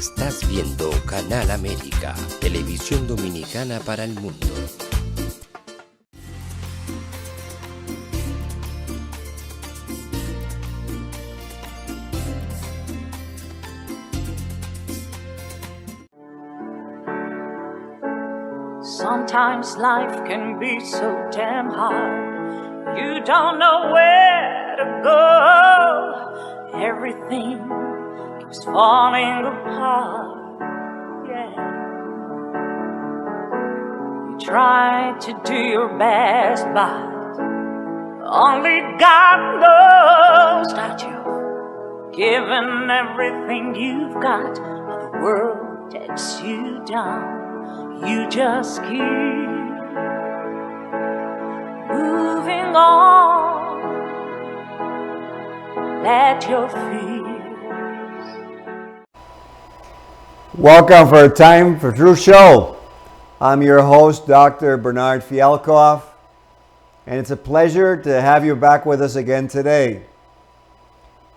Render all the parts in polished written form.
Estás viendo Canal América, televisión dominicana para el mundo. Sometimes life can be so damn hard. You don't know where to go. Everything keeps falling apart. Yeah. You try to do your best, but only God knows that you've given everything you've got, but the world takes you down. You just keep moving on. Let your fears. Welcome for a Time for Truth show. I'm your host, Dr. Bernard Fialkoff, and it's a pleasure to have you back with us again today.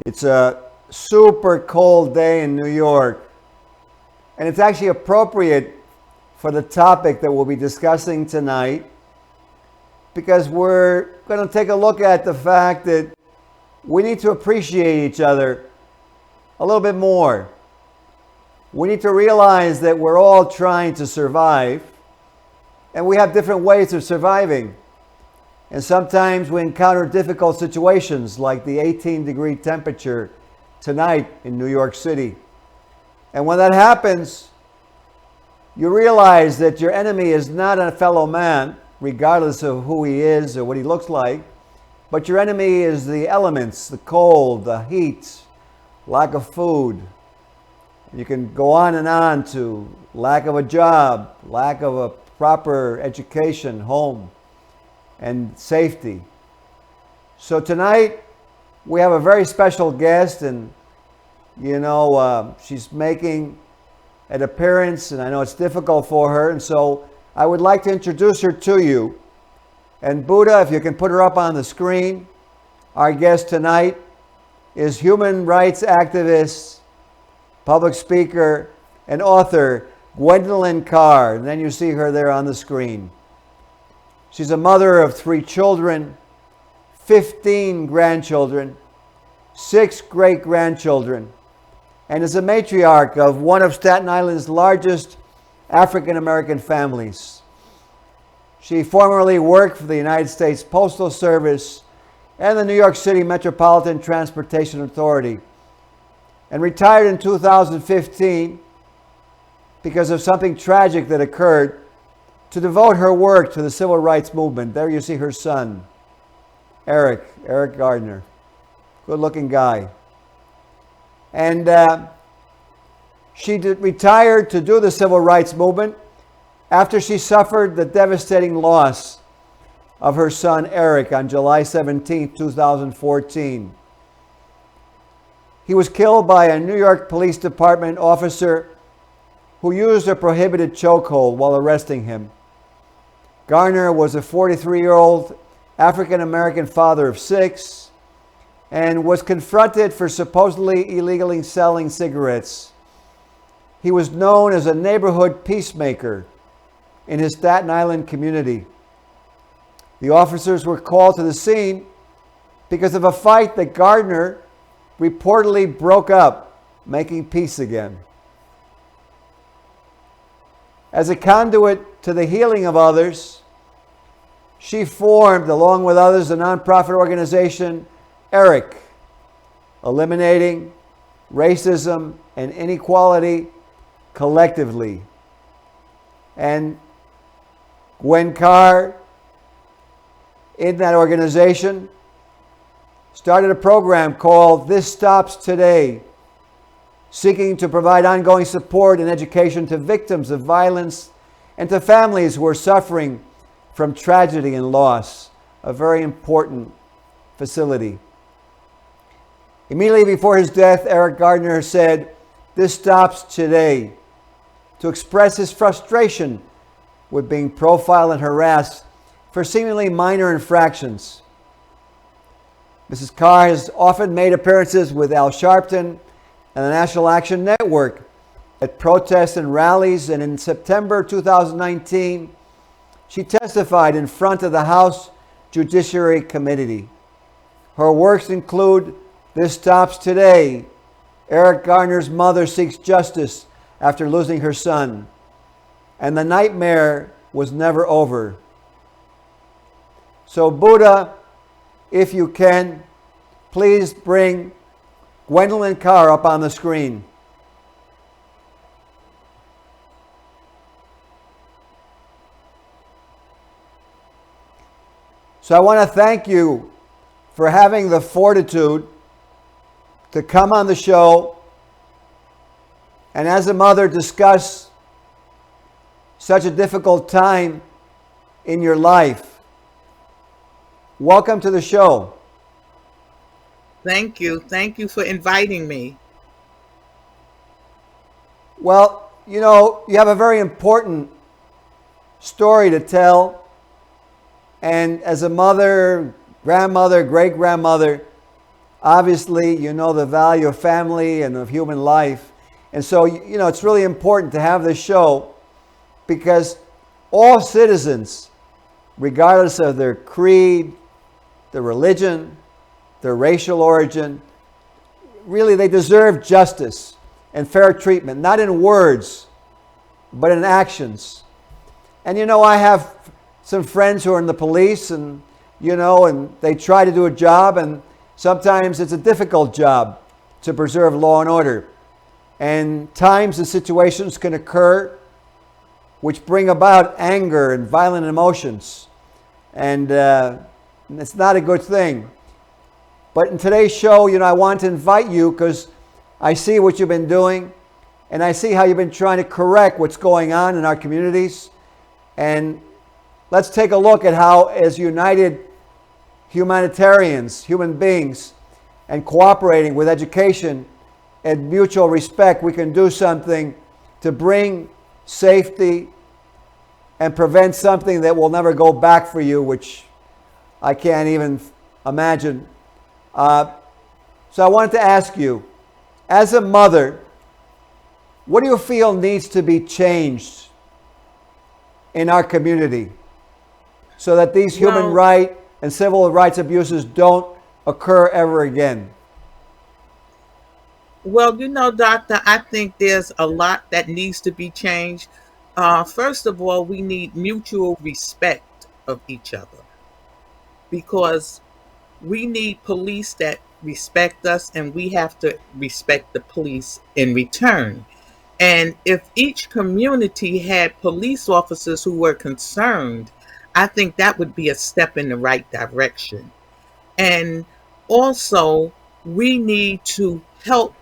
It's a super cold day in New York, and it's actually appropriate for the topic that we'll be discussing tonight, because we're going to take a look at the fact that we need to appreciate each other a little bit more. We need to realize that we're all trying to survive, and we have different ways of surviving. And sometimes we encounter difficult situations like the 18-degree temperature tonight in New York City. And when that happens, you realize that your enemy is not a fellow man, regardless of who he is or what he looks like, but your enemy is the elements, the cold, the heat, lack of food. You can go on and on to lack of a job, lack of a proper education, home, and safety. So tonight, we have a very special guest, and she's making an appearance, and I know it's difficult for her, and so I would like to introduce her to you. And Buddha, if you can put her up on the screen, our guest tonight is human rights activist, public speaker, and author Gwendolyn Carr, and then you see her there on the screen. She's a mother of 3 children, 15 grandchildren, 6 great-grandchildren, and is a matriarch of one of Staten Island's largest African-American families. She formerly worked for the United States Postal Service and the New York City Metropolitan Transportation Authority, and retired in 2015 because of something tragic that occurred, to devote her work to the civil rights movement. There you see her son, Eric Gardner, good-looking guy. And she retired to do the civil rights movement after she suffered the devastating loss of her son Eric on July 17, 2014. He was killed by a New York Police Department officer who used a prohibited chokehold while arresting him. Garner was a 43-year-old African-American father of 6, and was confronted for supposedly illegally selling cigarettes. He was known as a neighborhood peacemaker in his Staten Island community. The officers were called to the scene because of a fight that Gardner reportedly broke up, making peace again. As a conduit to the healing of others, she formed, along with others, a nonprofit organization, Eric, eliminating racism and inequality collectively. And Gwen Carr, in that organization, started a program called This Stops Today, seeking to provide ongoing support and education to victims of violence and to families who are suffering from tragedy and loss. A very important facility. Immediately before his death, Eric Gardner said, "This stops today," to express his frustration with being profiled and harassed for seemingly minor infractions. Mrs. Carr has often made appearances with Al Sharpton and the National Action Network at protests and rallies, and in September 2019, she testified in front of the House Judiciary Committee. Her works include This Stops Today, Eric Garner's mother seeks justice after losing her son, and The Nightmare Was Never Over. So Buddha, if you can, please bring Gwendolyn Carr up on the screen. So I want to thank you for having the fortitude to come on the show and, as a mother, discuss such a difficult time in your life. Welcome to the show. Thank you. Thank you for inviting me. Well, you know, you have a very important story to tell. And as a mother, grandmother, great-grandmother, obviously you know the value of family and of human life. And so, you know, it's really important to have this show because all citizens, regardless of their creed, their religion, their racial origin, really they deserve justice and fair treatment, not in words, but in actions. And you know, I have some friends who are in the police, and you know, and they try to do a job, and sometimes it's a difficult job to preserve law and order. And times and situations can occur which bring about anger and violent emotions. And it's not a good thing. But in today's show, you know, I want to invite you because I see what you've been doing, and I see how you've been trying to correct what's going on in our communities. And let's take a look at how, as united humanitarians, human beings, and cooperating with education and mutual respect, we can do something to bring safety and prevent something that will never go back for you, which I can't even imagine. So I wanted to ask you, as a mother, what do you feel needs to be changed in our community so that these human right and civil rights abuses don't occur ever again? Well, you know, Doctor, I think there's a lot that needs to be changed. First of all, we need mutual respect of each other because we need police that respect us, and we have to respect the police in return. And if each community had police officers who were concerned, I think that would be a step in the right direction. And also, we need to help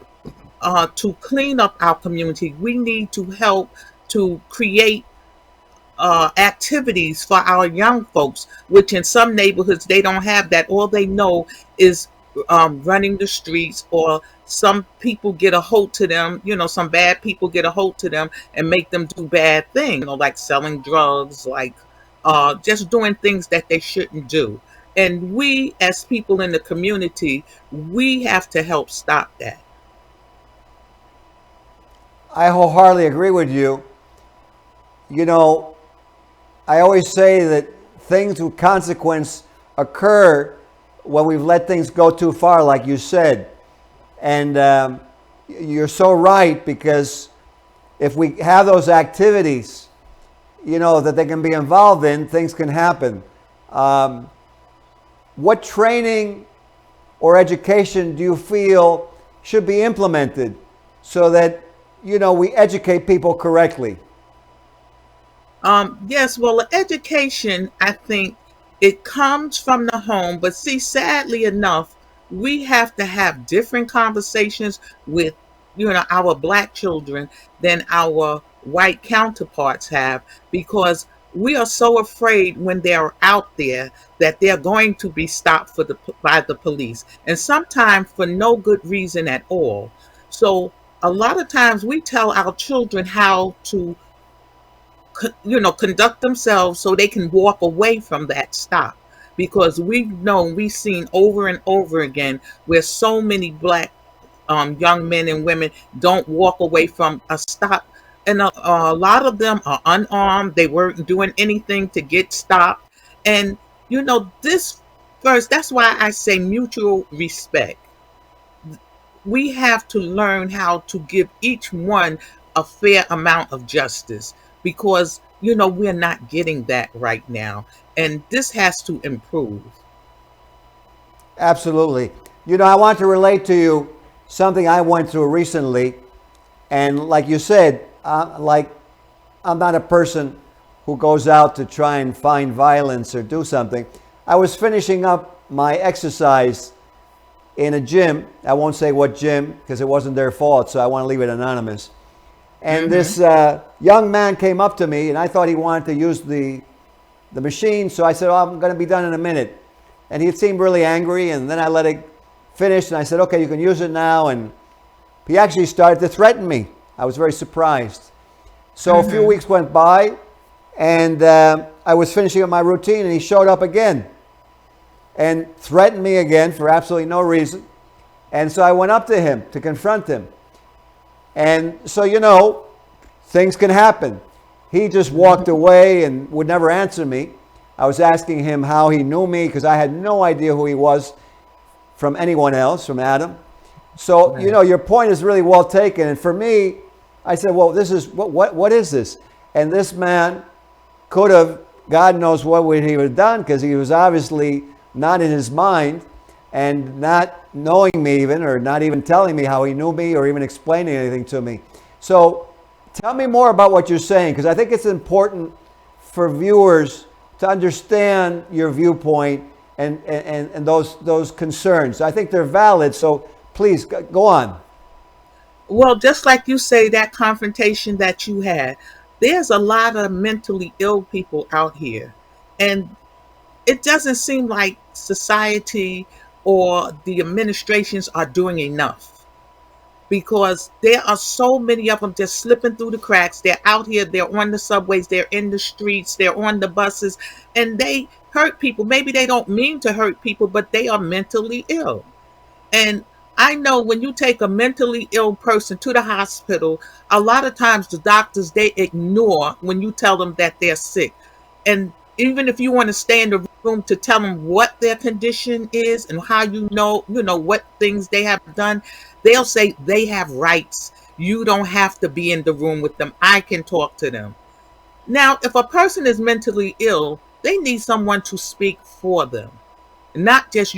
to clean up our community. We need to help to create activities for our young folks, which in some neighborhoods they don't have that. All they know is running the streets, or some people get a hold to them, you know, some bad people get a hold to them and make them do bad things, you know, like selling drugs, like just doing things that they shouldn't do. And we, as people in the community, we have to help stop that. I wholeheartedly agree with you. You know, I always say that things with consequence occur when we've let things go too far, like you said. And you're so right, because if we have those activities, you know, that they can be involved in, things can happen. What training or education do you feel should be implemented so that, you know, we educate people correctly? Yes, well, education, I think it comes from the home, but see, sadly enough, we have to have different conversations with, you know, our black children than our white counterparts have, because we are so afraid when they're out there that they're going to be stopped by the police, and sometimes for no good reason at all. So a lot of times we tell our children how to, you know, conduct themselves so they can walk away from that stop, because we've seen over and over again where so many black young men and women don't walk away from a stop. And a lot of them are unarmed. They weren't doing anything to get stopped. And, this first, that's why I say mutual respect. We have to learn how to give each one a fair amount of justice because, we're not getting that right now. And this has to improve. Absolutely. I want to relate to you something I went through recently. And like you said, I'm not a person who goes out to try and find violence or do something. I was finishing up my exercise in a gym. I won't say what gym because it wasn't their fault, so I want to leave it anonymous. And this young man came up to me, and I thought he wanted to use the machine, so I said, "Oh, I'm going to be done in a minute." And he seemed really angry, and then I let it finish, and I said, "Okay, you can use it now." And he actually started to threaten me. I was very surprised. So a few weeks went by, and I was finishing up my routine, and he showed up again and threatened me again for absolutely no reason. And so I went up to him to confront him. And so, things can happen. He just walked away and would never answer me. I was asking him how he knew me because I had no idea who he was from anyone else, from Adam. So, your point is really well taken. And for me, I said, well, this is, what is this? And this man could have, God knows what he would have done because he was obviously not in his mind and not knowing me even, or not even telling me how he knew me or even explaining anything to me. So tell me more about what you're saying, because I think it's important for viewers to understand your viewpoint and those concerns. I think they're valid, so please go on. Well, just like you say, that confrontation that you had, there's a lot of mentally ill people out here. And it doesn't seem like society or the administrations are doing enough because there are so many of them just slipping through the cracks. They're out here, they're on the subways, they're in the streets, they're on the buses, and they hurt people. Maybe they don't mean to hurt people, but they are mentally ill. And I know when you take a mentally ill person to the hospital, a lot of times the doctors, they ignore when you tell them that they're sick. And even if you want to stay in the room to tell them what their condition is and how what things they have done, they'll say they have rights. You don't have to be in the room with them. I can talk to them. Now, if a person is mentally ill, they need someone to speak for them, not just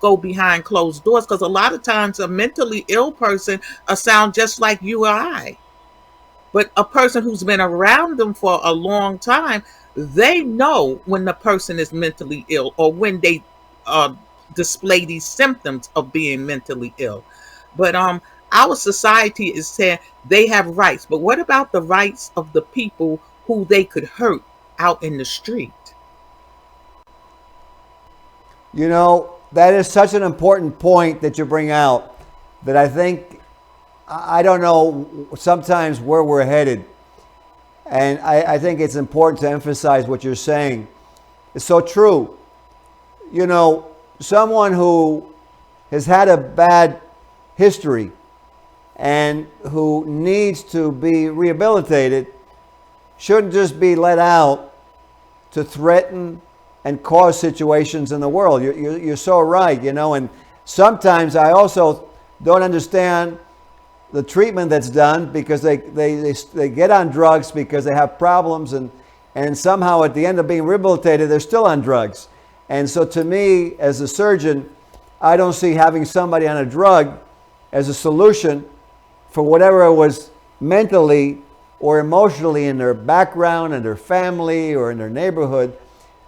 go behind closed doors, because a lot of times a mentally ill person sound just like you or I. But a person who's been around them for a long time, they know when the person is mentally ill or when they display these symptoms of being mentally ill. But our society is saying they have rights. But what about the rights of the people who they could hurt out in the street? That is such an important point that you bring out that I think, I don't know sometimes where we're headed. And I think it's important to emphasize what you're saying. It's so true. Someone who has had a bad history and who needs to be rehabilitated shouldn't just be let out to threaten and cause situations in the world. You're so right, and sometimes I also don't understand the treatment that's done because they get on drugs because they have problems and somehow at the end of being rehabilitated, they're still on drugs. And so to me, as a surgeon, I don't see having somebody on a drug as a solution for whatever it was mentally or emotionally in their background and their family or in their neighborhood.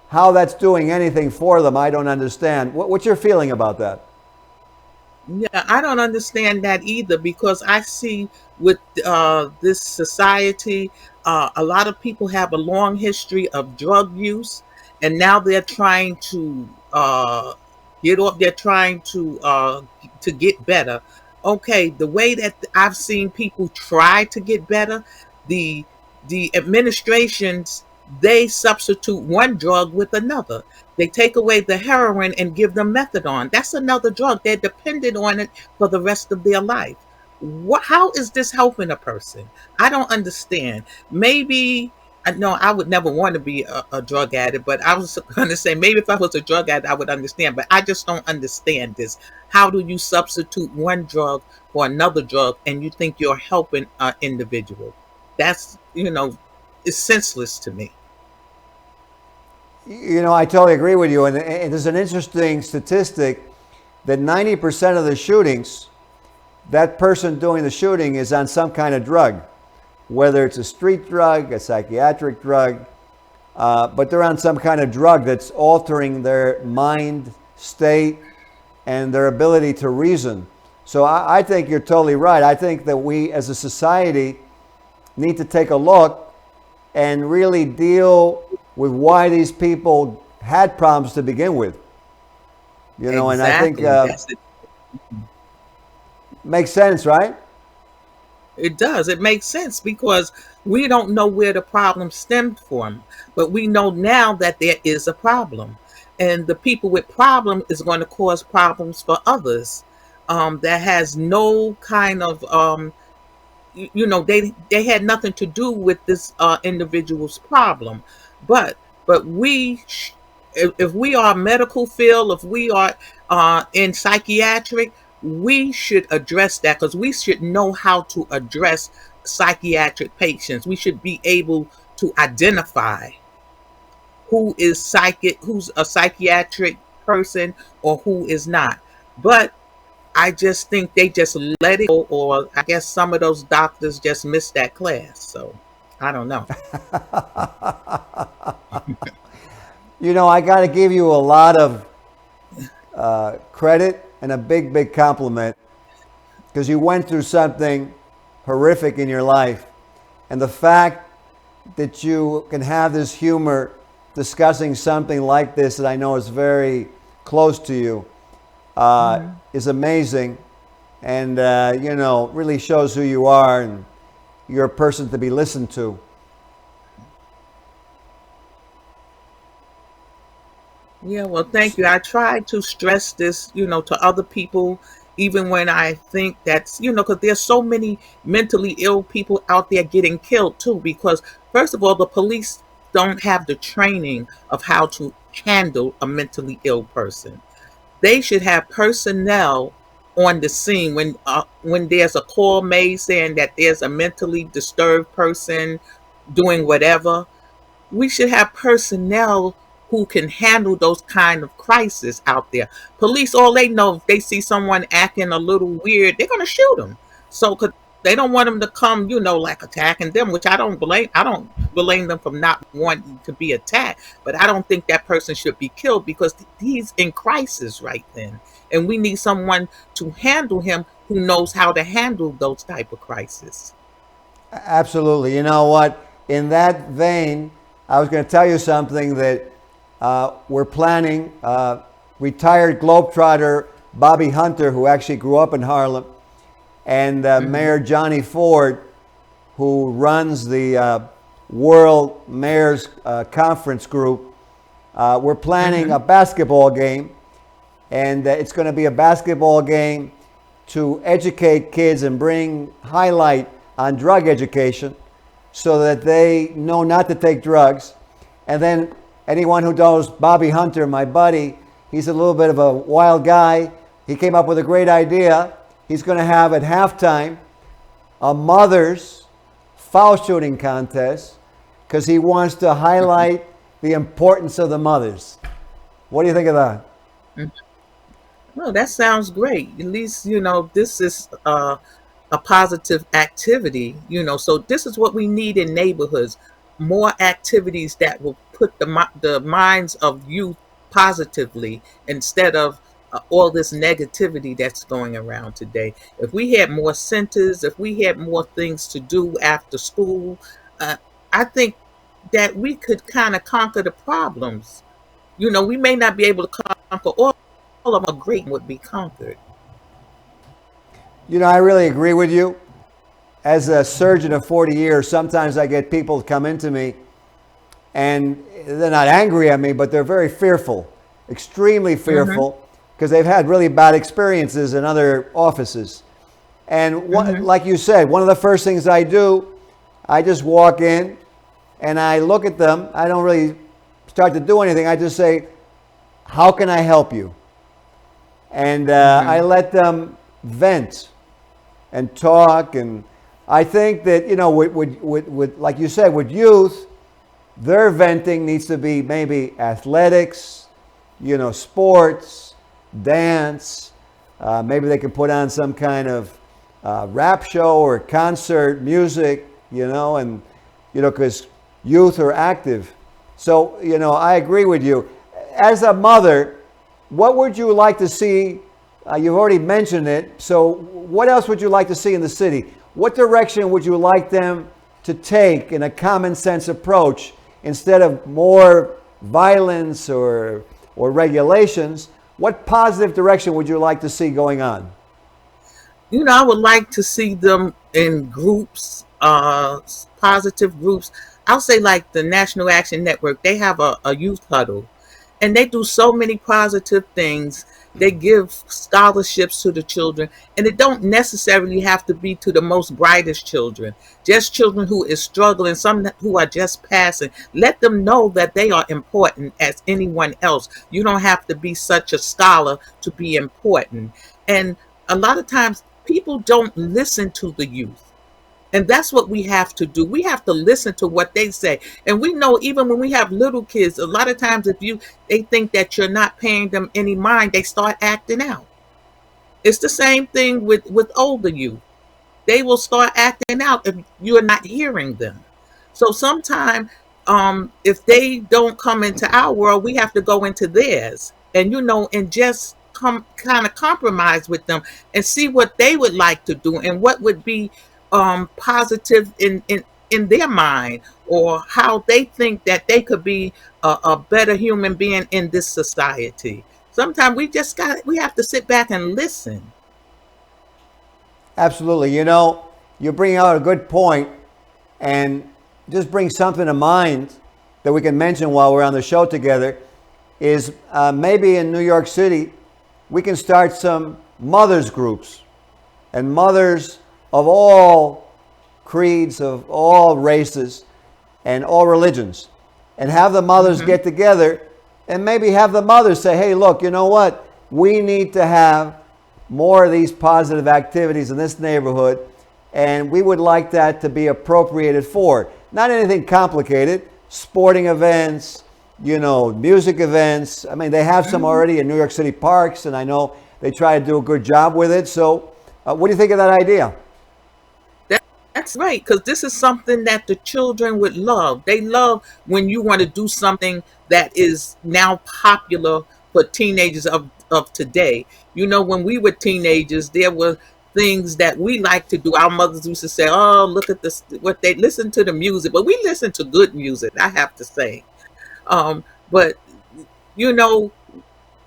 How that's doing anything for them, I don't understand. What's your feeling about that? Yeah, I don't understand that either because I see with this society, a lot of people have a long history of drug use, and now they're trying to get off. They're trying to get better. Okay, the way that I've seen people try to get better, the administrations, they substitute one drug with another. They take away the heroin and give them methadone. That's another drug. They're dependent on it for the rest of their life. How is this helping a person? I don't understand. Maybe, no, I would never want to be a drug addict, but I was going to say maybe if I was a drug addict, I would understand. But I just don't understand this. How do you substitute one drug for another drug and you think you're helping an individual? That's, it's senseless to me. I totally agree with you. And there's an interesting statistic that 90% of the shootings, that person doing the shooting is on some kind of drug, whether it's a street drug, a psychiatric drug, but they're on some kind of drug that's altering their mind state and their ability to reason. So I think you're totally right. I think that we as a society need to take a look and really deal with why these people had problems to begin with. Exactly. And I think makes sense, right? It does. It makes sense because we don't know where the problem stemmed from, but we know now that there is a problem, and the people with problem is going to cause problems for others. That has no kind of they had nothing to do with this individual's problem, but if we are medical field, if we are in psychiatric, we should address that because we should know how to address psychiatric patients. We should be able to identify who's a psychiatric person or who is not. But I just think they just let it go, or I guess some of those doctors just missed that class. So I don't know. I got to give you a lot of credit and a big, big compliment because you went through something horrific in your life. And the fact that you can have this humor discussing something like this that I know is very close to you is amazing. And, really shows who you are, and you're a person to be listened to. Yeah, well, thank you. I try to stress this, to other people, even when I think that's, because there's so many mentally ill people out there getting killed too, because first of all, the police don't have the training of how to handle a mentally ill person. They should have personnel on the scene when there's a call made saying that there's a mentally disturbed person doing whatever. We should have personnel who can handle those kind of crises out there. Police, all they know, if they see someone acting a little weird, they're going to shoot them. So, 'cause they don't want them to come, like attacking them, which I don't blame them from not wanting to be attacked. But I don't think that person should be killed because he's in crisis right then. And we need someone to handle him who knows how to handle those type of crises. Absolutely. You know what? In that vein, I was going to tell you something that we're planning. Retired Globetrotter Bobby Hunter, who actually grew up in Harlem, and Mayor Johnny Ford, who runs the World Mayors Conference Group. We're planning a basketball game, and it's going to be a basketball game to educate kids and bring highlight on drug education so that they know not to take drugs. And then anyone who knows Bobby Hunter, my buddy, he's a little bit of a wild guy. He came up with a great idea. He's going to have at halftime a mother's foul shooting contest because he wants to highlight the importance of the mothers. What do you think of that? Well, that sounds great. At least, this is a positive activity, so this is what we need in neighborhoods. More activities that will put the minds of youth positively instead of all this negativity that's going around today. If we had more centers, if we had more things to do after school, I think that we could kind of conquer the problems. We may not be able to conquer all of them. A great would be conquered. I really agree with you. As a surgeon of 40 years, sometimes I get people come into me and they're not angry at me, but they're very fearful, extremely Mm-hmm. fearful, because they've had really bad experiences in other offices. And Mm-hmm. like you said, one of the first things I do, I just walk in and I look at them. I don't really start to do anything. I just say, "How can I help you?" And I Mm-hmm. let them vent and talk. And I think that, like you said, with youth, their venting needs to be maybe athletics, sports, dance. Maybe they can put on some kind of rap show or concert, music, and, because youth are active. So, I agree with you. As a mother, what would you like to see? You've already mentioned it. So, what else would you like to see in the city? What direction would you like them to take in a common sense approach instead of more violence or regulations? What positive direction would you like to see going on? I would like to see them in groups, positive groups. I'll say like the National Action Network. They have a youth huddle, and they do so many positive things. They give scholarships to the children, and it don't necessarily have to be to the most brightest children. Just children who is struggling, some who are just passing. Let them know that they are important as anyone else. You don't have to be such a scholar to be important. And a lot of times people don't listen to the youth. And that's what we have to do. We have to listen to what they say. And we know even when we have little kids, a lot of times if they think that you're not paying them any mind, they start acting out. It's the same thing with older youth. They will start acting out if you're not hearing them. So sometimes, if they don't come into our world, we have to go into theirs, and and just come kind of compromise with them and see what they would like to do and what would be positive in their mind, or how they think that they could be a better human being in this society. Sometimes we have to sit back and listen. Absolutely. You bring out a good point, and just bring something to mind that we can mention while we're on the show together is maybe in New York City, we can start some mothers groups, and mothers of all creeds, of all races, and all religions, and have the mothers Hmm. get together and maybe have the mothers say, "Hey, look, you know what? We need to have more of these positive activities in this neighborhood, and we would like that to be appropriated for not anything complicated, sporting events, music events. I mean, they have some already in New York City parks, and I know they try to do a good job with it. So, what do you think of that idea?" That, that's right, because this is something that the children would love. They love when you want to do something that is now popular for teenagers of today. When we were teenagers, there were things that we like to do. Our mothers used to say, "Oh, look at this," what they listen to the music, but we listen to good music, I have to say. But you know,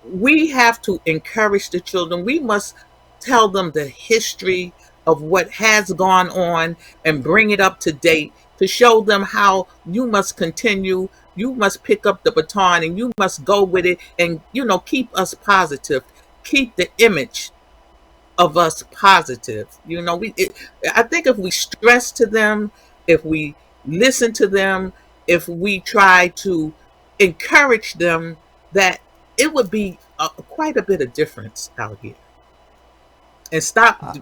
we have to encourage the children. We must tell them the history of what has gone on and bring it up to date to show them how you must continue. You must pick up the baton and you must go with it, and keep us positive. Keep the image of us positive. I think if we stress to them, if we listen to them, if we try to encourage them, that it would be quite a bit of difference out here. And stop,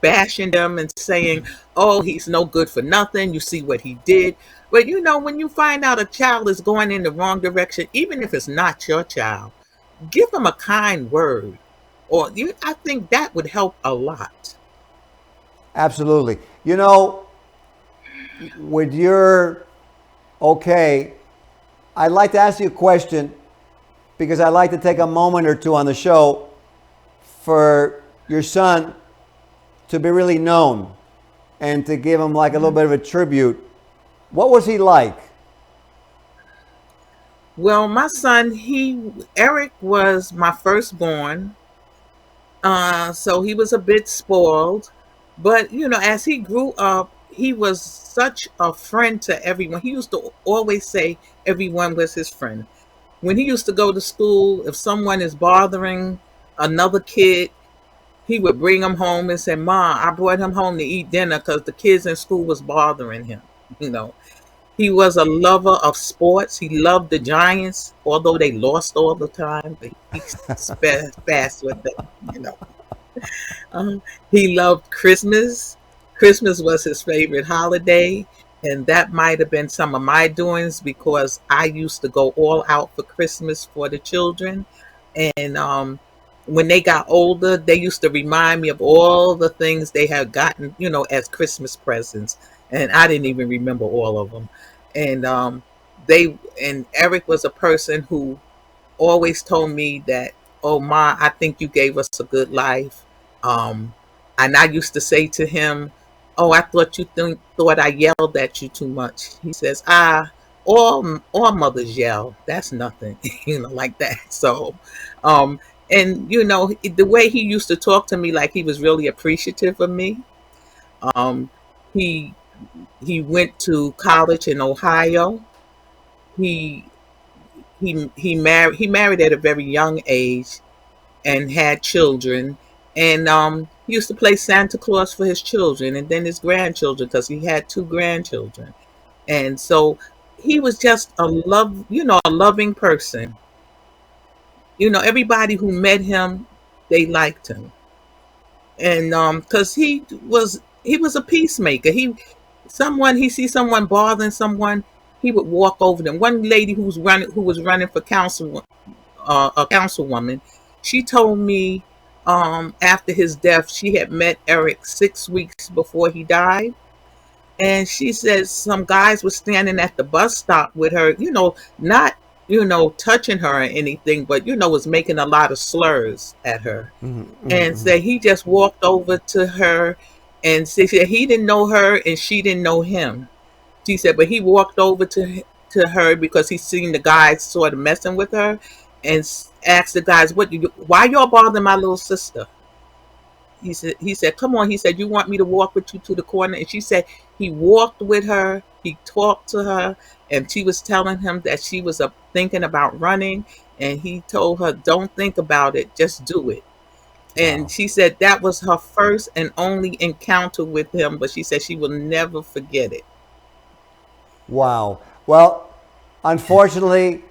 bashing them and saying, "Oh, he's no good for nothing. You see what he did." But when you find out a child is going in the wrong direction, even if it's not your child, give them a kind word, or I think that would help a lot. Absolutely. With your okay, I'd like to ask you a question because I'd like to take a moment or two on the show for your son to be really known and to give him like a little bit of a tribute. What was he like? Well, my son, Eric was my firstborn, so he was a bit spoiled. But as he grew up, he was such a friend to everyone. He used to always say everyone was his friend. When he used to go to school, if someone is bothering another kid, he would bring him home and say, "Ma, I brought him home to eat dinner because the kids in school was bothering him." You know, he was a lover of sports. He loved the Giants, although they lost all the time, but he fast with them. You know, he loved Christmas. Christmas was his favorite holiday, and that might have been some of my doings because I used to go all out for Christmas for the children. And when they got older, they used to remind me of all the things they had gotten, as Christmas presents, and I didn't even remember all of them. And they and Eric was a person who always told me that, "Oh, Ma, I think you gave us a good life." Um, and I used to say to him, "Oh, I thought thought I yelled at you too much." He says, all mothers yell. That's nothing," like that. So, um, and the way he used to talk to me, like he was really appreciative of me. Um, he he went to college in Ohio. He he married at a very young age and had children. And he used to play Santa Claus for his children and then his grandchildren because he had two grandchildren. And so he was just a loving person. Everybody who met him, they liked him. And because he was a peacemaker. He see someone bothering someone, he would walk over them. One lady who was running for council, a councilwoman, she told me after his death, she had met Eric 6 weeks before he died. And she says some guys were standing at the bus stop with her, not, touching her or anything, but, was making a lot of slurs at her. And said he just walked over to her and said he didn't know her and she didn't know him. She said, but he walked over to her because he seen the guys sort of messing with her and asked the guys, why y'all bothering my little sister? He said, come on. He said, you want me to walk with you to the corner? And she said he walked with her. He talked to her, and she was telling him that she was thinking about running. And he told her, don't think about it. Just do it. And Wow. she said that was her first and only encounter with him, but she said she will never forget it. Wow. Well, unfortunately,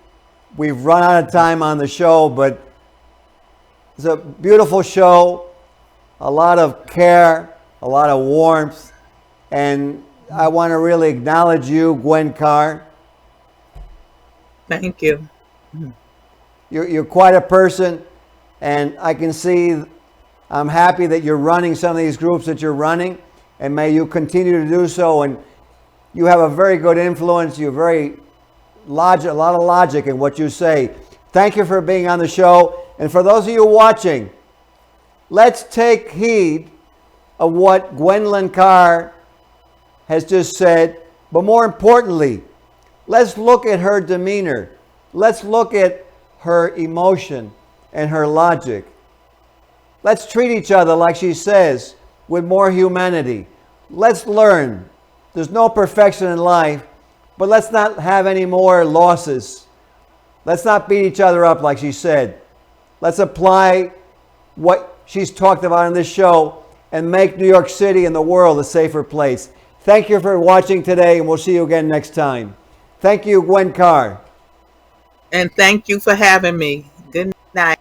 we've run out of time on the show, but it's a beautiful show, a lot of care, a lot of warmth, and I want to really acknowledge you, Gwen Carr. Thank you. You're quite a person, and I can see, I'm happy that you're running some of these groups that you're running, and may you continue to do so. And you have a very good influence. You're a lot of logic in what you say. Thank you for being on the show. And for those of you watching, let's take heed of what Gwendolyn Carr has just said. But more importantly, let's look at her demeanor. Let's look at her emotion and her logic. Let's treat each other, like she says, with more humanity. Let's learn. There's no perfection in life, but let's not have any more losses. Let's not beat each other up, like she said. Let's apply what she's talked about in this show and make New York City and the world a safer place. Thank you for watching today, and we'll see you again next time. Thank you, Gwen Carr. And thank you for having me. Good night.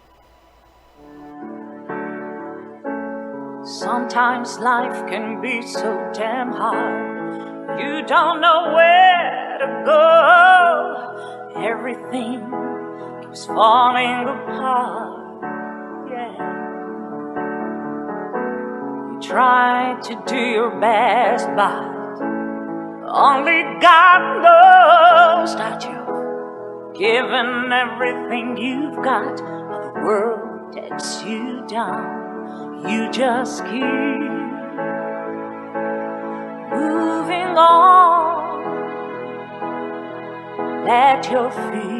Sometimes life can be so damn hard. You don't know where to go. Everything keeps falling apart. Yeah. You try to do your best, but only God knows that you've given everything you've got, but the world takes you down. You just keep moving on. Let your feet